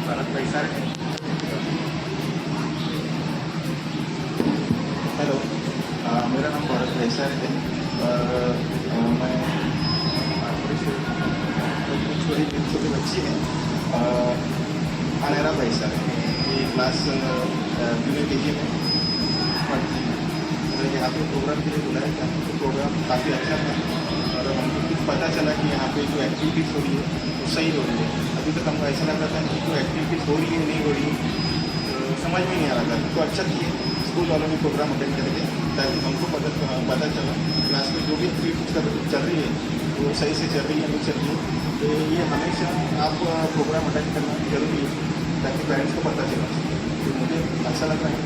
भारत पैसा है। हेलो, मेरा नाम भारत पैसा है और मैं छोटी छोटी बच्ची है अनेरा पैसा है, ये क्लास जूनियर के में पढ़ती है। तो यहाँ पे प्रोग्राम के लिए बुलाया था, तो प्रोग्राम काफ़ी अच्छा था और हमको कुछ पता चला कि यहाँ पे जो एक्टिविटीज़ हो रही है वो सही हो रही है। अभी तक हमको ऐसा लग रहा था कि जो एक्टिविटीज़ हो रही है नहीं हो रही तो समझ में नहीं आ रहा था। तो अच्छा किए स्कूल वालों ने प्रोग्राम अटेंड करके, ताकि हमको पता चला क्लास में जो भी एक्टिविटीज़ चल रही है वो सही से चल रही है नहीं चल रही है। तो ये हमेशा आप प्रोग्राम अटेंड करना जरूरी है ताकि पेरेंट्स को पता चला। तो मुझे अच्छा लग रहा है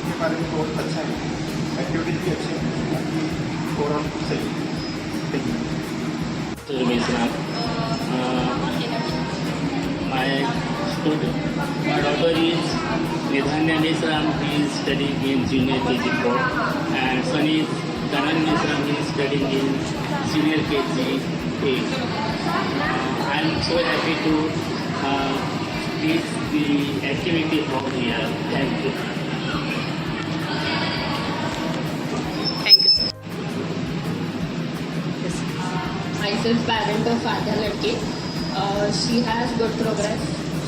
के बारे में बहुत अच्छा है, एक्टिविटीज भी अच्छी है, बाकी ओवरऑल सही है। My daughter is Vidhanya Misram, he is studying in junior KG 4, and son is Kanan Misram, he is studying in senior KG 8. I am so happy to teach the activity from here. Thank you. Thank you, sir. Myself, parent of Adha Ladke. She has good progress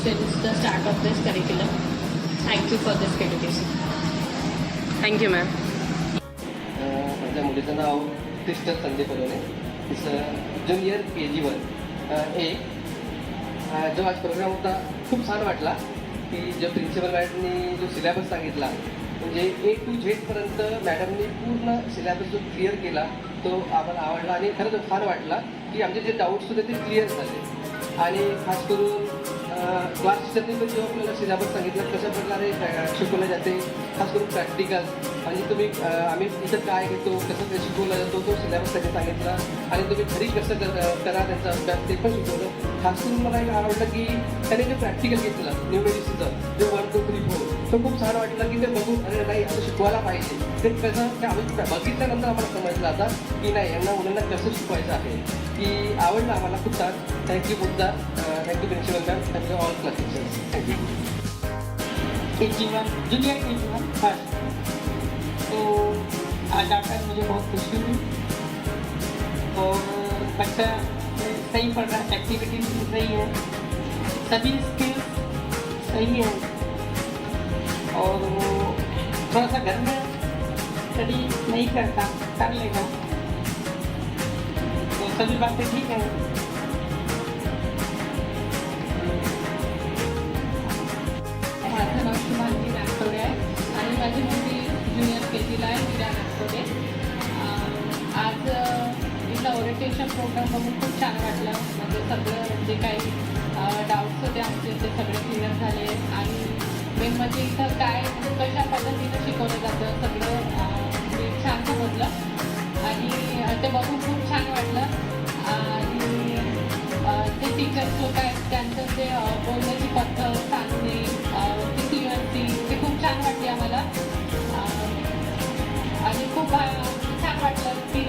since the start of this curriculum. Thank you for this education. Thank you, ma'am. माझ्या मुलीचं नाव crystal Sandeep पलोने, तिचं junior KG1 ए. जो आज programme होता खूप छान वाटला की जो प्रिन्सिपल मॅडमनी जो सिलेबस सांगितला, म्हणजे A to Z पर्यंत मॅडमनी पूर्ण सिलेबस जो क्लिअर केला तो आम्हाला आवडला आणि खरंच छान वाटला की आमचे जे डाऊट्स होते ते क्लिअर झाले. आणि खास करून क्लास टीचरने पण जो आपल्याला सिलेबस सांगितला कशा प्रकारे शिकवलं जाते, खास करून प्रॅक्टिकल म्हणजे तुम्ही आम्ही इथं काय घेतो कसं ते शिकवलं जातो तो सिलेबस त्यांनी सांगितला आणि तुम्ही घरी कसं करा त्यांचा अभ्यास ते पण शिकवलं. खास करून मला एक आवडलं की त्याने जे प्रॅक्टिकल घेतलं न्यूमेरिक्सचं जे 1 2 3 4 तो खूप छान वाटलं की ते बघून अरे नाही असं शिकवायला पाहिजे. ते कसं ते आम्ही बघितल्यानंतर आम्हाला समजलं आता की नाही यांना मुलांना कसं शिकवायचं आहे, की आवडलं आम्हाला खूप छान. Thank you Buddha, thank you principal ma'am, thank you all class teachers. Thank you. KG1 junior KG1 first, तो आज आकर मुझे बहुत खुशी हुई और बच्चा सही पढ़ रहा है, एक्टिविटी भी सही है, सभी स्किल्स सही है और वो थोड़ा सा घर में स्टडी नहीं करता, कर लेगा, तो सभी बातें ठीक है. माझं नाव शुभांगी नागतोडे आहे आणि माझी मुलगी ज्युनियर KGला आहे, विरा नागतोडे. आज तिचा ओरिएंटेशन प्रोग्राम बघून खूप छान वाटलं. म्हणजे सगळं जे काही डाऊट्स होते आमचे ते सगळे क्लिअर झाले आणि मेन म्हणजे इथं काय कशा पद्धतीनं शिकवलं जातं सगळं म्हणजे छान समजलं आणि ते बघून खूप छान वाटलं. आणि ते टीचर्स लोक आहेत त्यांचं जे बोलण्याची पद्धत सांगणे ती क्लिअरटी ते खूप छान वाटली आम्हाला आणि खूप छान वाटलं की